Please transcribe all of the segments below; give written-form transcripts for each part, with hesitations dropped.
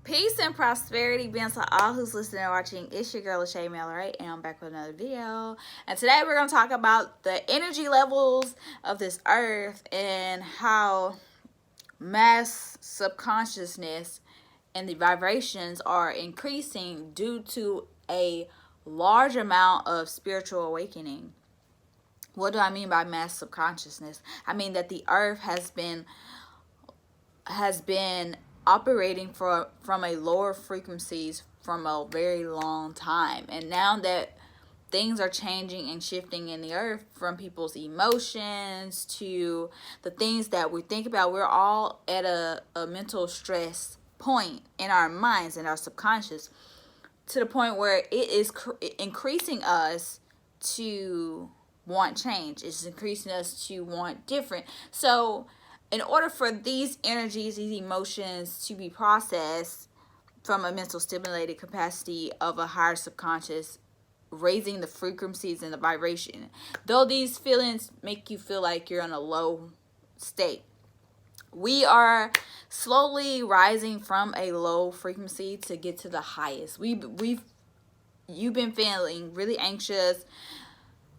Peace and prosperity be unto all who's listening and watching. It's your girl, Shaeranea, right? And I'm back with another video. And today we're going to talk about the energy levels of this earth and how mass subconsciousness and the vibrations are increasing due to a large amount of spiritual awakening. What do I mean by mass subconsciousness? I mean that the earth has been operating from a lower frequencies from a very long time, and now that things are changing and shifting in the earth, from people's emotions to the things that we think about, we're all at a mental stress point in our minds and our subconscious, to the point where it is increasing us to want change. It's increasing us to want different. So in order for these energies, these emotions to be processed from a mental stimulated capacity of a higher subconscious, raising the frequencies and the vibration, though these feelings make you feel like you're in a low state, we are slowly rising from a low frequency to get to the highest. You've been feeling really anxious,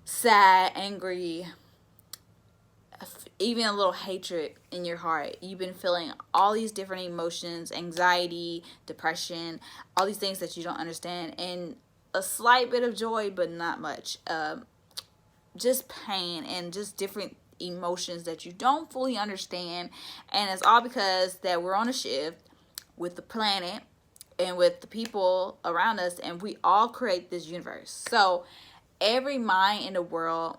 sad, angry, even a little hatred in your heart. You've been feeling all these different emotions, anxiety, depression, all these things that you don't understand, and a slight bit of joy, but not much. Just pain and just different emotions that you don't fully understand. And it's all because that we're on a shift with the planet and with the people around us, and we all create this universe. So every mind in the world,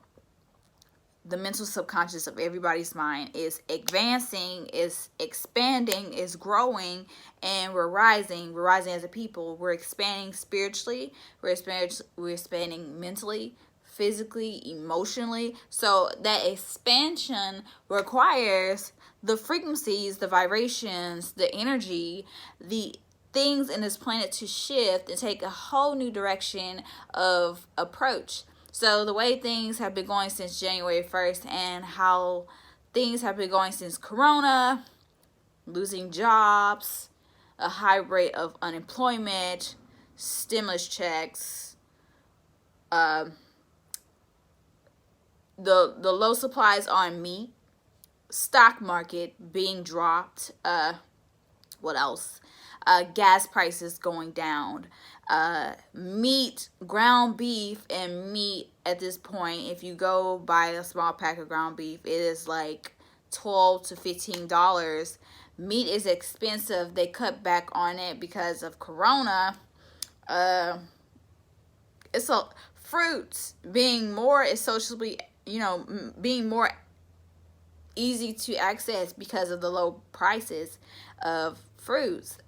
the mental subconscious of everybody's mind, is advancing, is expanding, is growing, and we're rising. We're rising as a people. We're expanding spiritually. We're expanding mentally, physically, emotionally. So that expansion requires the frequencies, the vibrations, the energy, the things in this planet to shift and take a whole new direction of approach. So the way things have been going since January 1st, and how things have been going since Corona, losing jobs, a high rate of unemployment, stimulus checks, the low supplies on meat, stock market being dropped, what else? Gas prices going down, meat, ground beef, and meat at this point, if you go buy a small pack of ground beef, it is like $12 to $15. Meat is expensive. They cut back on it because of Corona. It's a fruits being more socially, being more easy to access because of the low prices of fruits.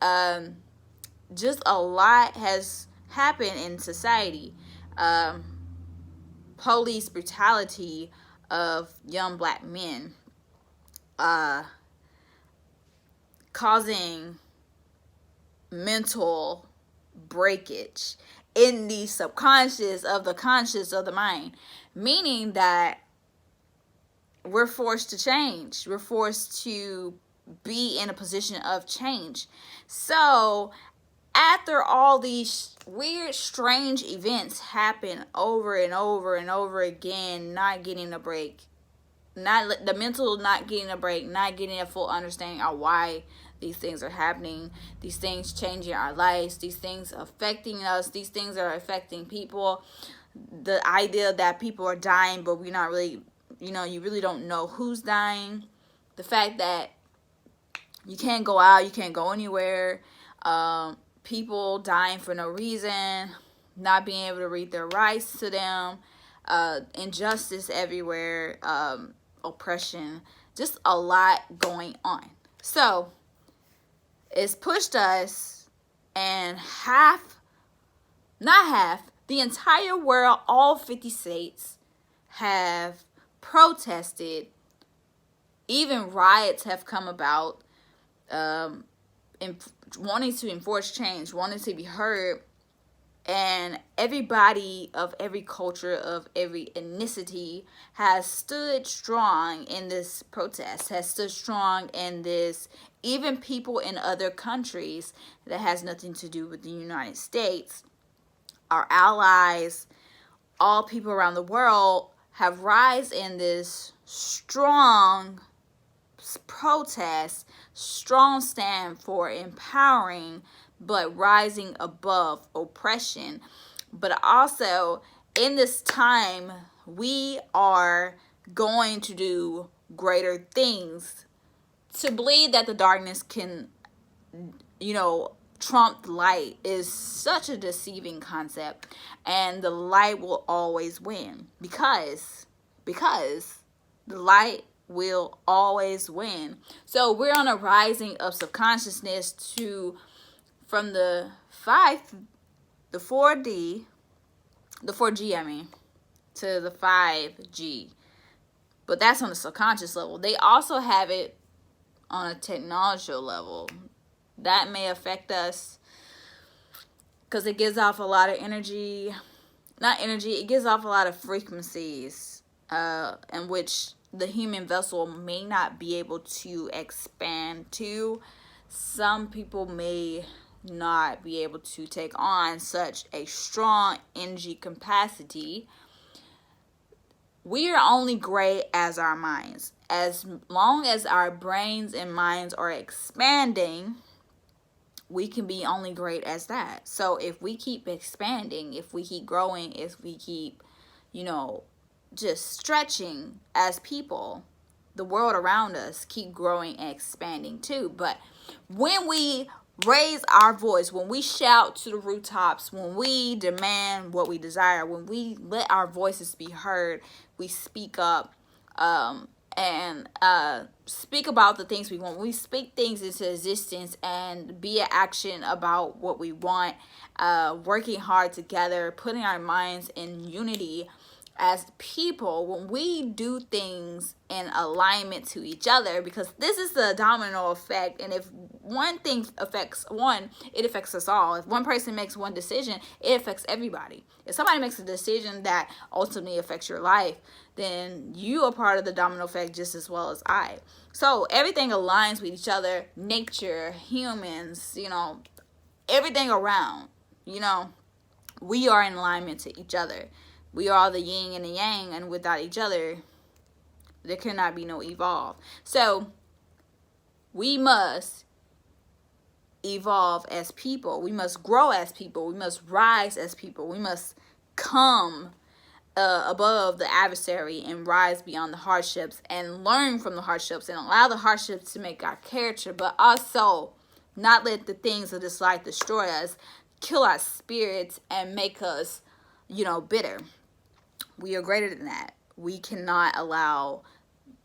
Just a lot has happened in society. Police brutality of young black men, causing mental breakage in the subconscious of the conscious of the mind, meaning that we're forced to change. We're forced to be in a position of change. So after all these weird, strange events happen over and over and over again, not getting a break, the mental not getting a break, not getting a full understanding of why these things are happening, these things changing our lives, these things affecting us, these things are affecting people. The idea that people are dying, but we're not really, you really don't know who's dying. The fact that you can't go out, you can't go anywhere. People dying for no reason, not being able to read their rights to them, injustice everywhere, oppression, just a lot going on. So it's pushed us, and the entire world, all 50 states have protested. Even riots have come about, wanting to enforce change, wanting to be heard, And everybody of every culture, of every ethnicity has stood strong in this protest, has stood strong in this. Even people in other countries that has nothing to do with the United States, our allies, all people around the world have rise in this strong protest, strong stand for empowering, but rising above oppression. But also, in this time, we are going to do greater things. To believe that the darkness can, trump the light is such a deceiving concept, and the light will always win because the light will always win. So we're on a rising of subconsciousness from the 4G, to the 5G. But that's on the subconscious level. They also have it on a technological level. That may affect us because it gives off a lot of energy. It gives off a lot of frequencies in which the human vessel may not be able to expand to. Some people may not be able to take on such a strong energy capacity. We are only great as our minds. As long as our brains and minds are expanding, we can be only great as that. So if we keep expanding, if we keep growing, if we keep, just stretching as people, the world around us keep growing and expanding too. But when we raise our voice, when we shout to the rooftops, when we demand what we desire, when we let our voices be heard, we speak up and speak about the things we want. We speak things into existence and be an action about what we want, working hard together, putting our minds in unity as people. When we do things in alignment to each other, because this is the domino effect, and if one thing affects one, it affects us all. If one person makes one decision, it affects everybody. If somebody makes a decision that ultimately affects your life, then you are part of the domino effect just as well as I. So everything aligns with each other. Nature, humans, everything around, we are in alignment to each other. We are the yin and the yang, and without each other, there cannot be no evolve. So we must evolve as people. We must grow as people. We must rise as people. We must come above the adversary and rise beyond the hardships and learn from the hardships and allow the hardships to make our character, but also not let the things of this life destroy us, kill our spirits, and make us, bitter. We are greater than that. We cannot allow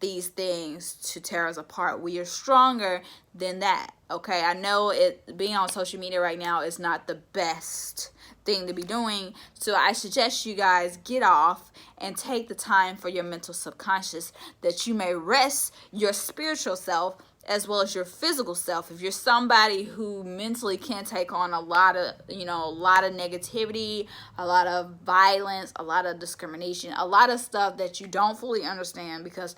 these things to tear us apart. We are stronger than that. Okay, I know being on social media right now is not the best thing to be doing, so I suggest you guys get off and take the time for your mental subconscious, that you may rest your spiritual self as well as your physical self. If you're somebody who mentally can't take on a lot of negativity, a lot of violence, a lot of discrimination, a lot of stuff that you don't fully understand, because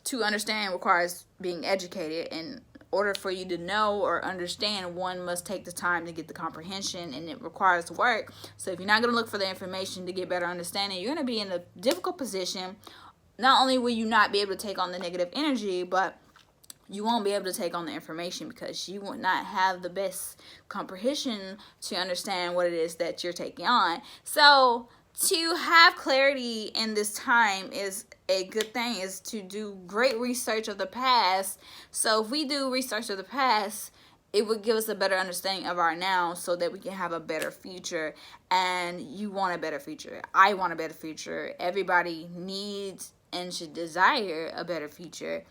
to understand requires being educated, and in order for you to know or understand, one must take the time to get the comprehension, and it requires work. So if you're not going to look for the information to get better understanding, you're going to be in a difficult position. Not only will you not be able to take on the negative energy, but you won't be able to take on the information because you will not have the best comprehension to understand what it is that you're taking on. So to have clarity in this time is a good thing, is to do great research of the past. So if we do research of the past, it would give us a better understanding of our now, so that we can have a better future. And you want a better future. I want a better future. Everybody needs and should desire a better future.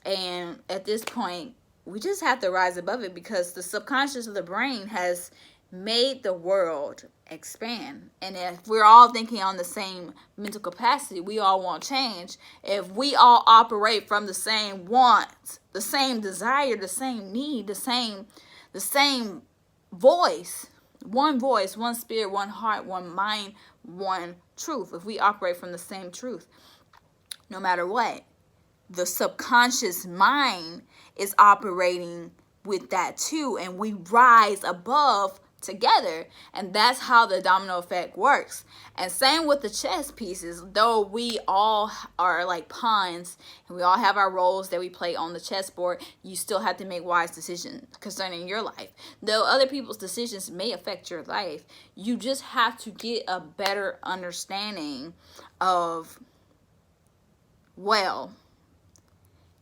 And at this point, we just have to rise above it, because the subconscious of the brain has made the world expand. And if we're all thinking on the same mental capacity, we all want change. If we all operate from the same want, the same desire, the same need, the same voice, one voice, one spirit, one heart, one mind, one truth. If we operate from the same truth, no matter what, the subconscious mind is operating with that too, and we rise above together, and that's how the domino effect works. And same with the chess pieces. Though we all are like pawns and we all have our roles that we play on the chessboard, you still have to make wise decisions concerning your life. Though other people's decisions may affect your life, you just have to get a better understanding of, well,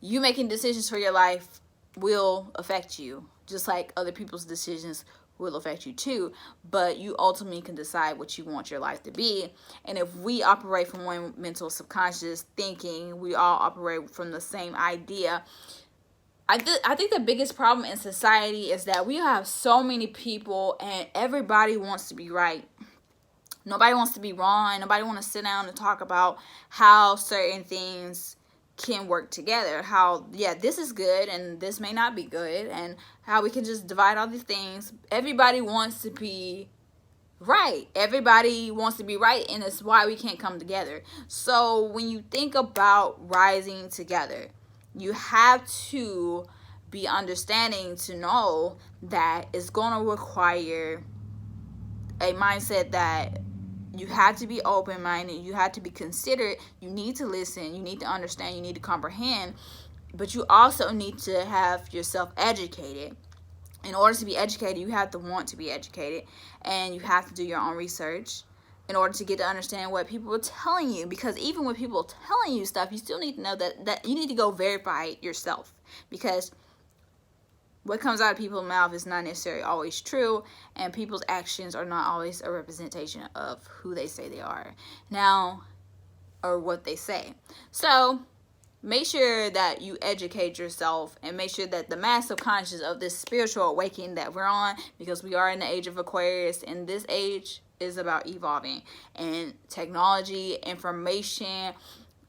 you making decisions for your life will affect you, just like other people's decisions will affect you too, but you ultimately can decide what you want your life to be. And if we operate from one mental subconscious thinking, we all operate from the same idea. I think the biggest problem in society is that we have so many people and everybody wants to be right. Nobody wants to be wrong. Nobody wants to sit down and talk about how certain things can work together. How, yeah, this is good and this may not be good, and how we can just divide all these things. Everybody wants to be right. Everybody wants to be right, and it's why we can't come together. So when you think about rising together, you have to be understanding to know that it's going to require a mindset that you have to be open-minded, you have to be considerate, you need to listen, you need to understand, you need to comprehend, but you also need to have yourself educated. In order to be educated, you have to want to be educated, and you have to do your own research in order to get to understand what people are telling you. Because even when people are telling you stuff, you still need to know that you need to go verify it yourself, because what comes out of people's mouth is not necessarily always true, and people's actions are not always a representation of who they say they are now, or what they say. So make sure that you educate yourself, and make sure that the mass subconscious of this spiritual awakening that we're on, because we are in the age of Aquarius, and this age is about evolving, and technology, information,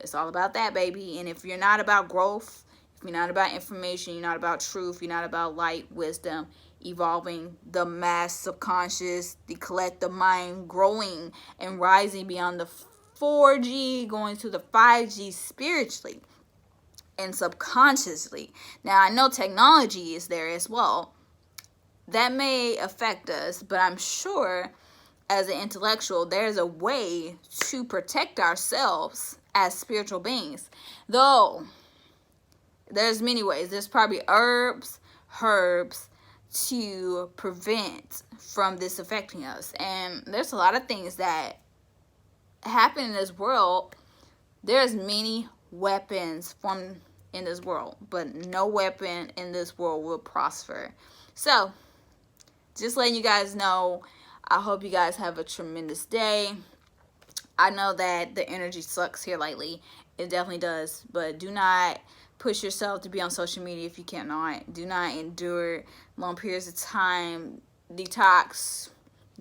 it's all about that, baby. And if you're not about growth, if you're not about information, you're not about truth, you're not about light, wisdom, evolving, the mass subconscious, the collective mind growing and rising beyond the 4G, going to the 5G spiritually and subconsciously. Now, I know technology is there as well. That may affect us, but I'm sure as an intellectual, there's a way to protect ourselves as spiritual beings. Though there's many ways. There's probably herbs to prevent from this affecting us. And there's a lot of things that happen in this world. There's many weapons from in this world, but no weapon in this world will prosper. So, just letting you guys know, I hope you guys have a tremendous day. I know that the energy sucks here lately. It definitely does. But do not push yourself to be on social media if you cannot. Do not endure long periods of time. Detox.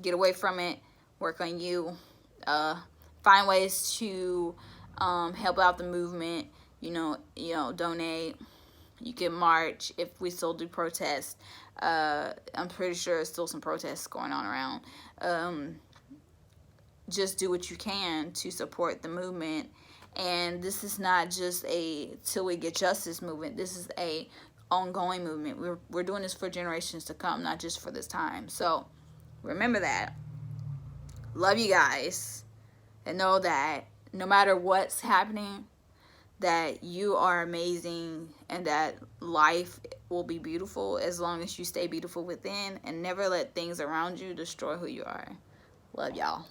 Get away from it. Work on you. Find ways to help out the movement. You know, donate. You can march if we still do protests. I'm pretty sure there's still some protests going on around. Just do what you can to support the movement. And this is not just a till we get justice movement. This is a ongoing movement. We're doing this for generations to come, not just for this time. So remember that. Love you guys, and know that no matter what's happening, that you are amazing, and that life will be beautiful as long as you stay beautiful within and never let things around you destroy who you are. Love y'all.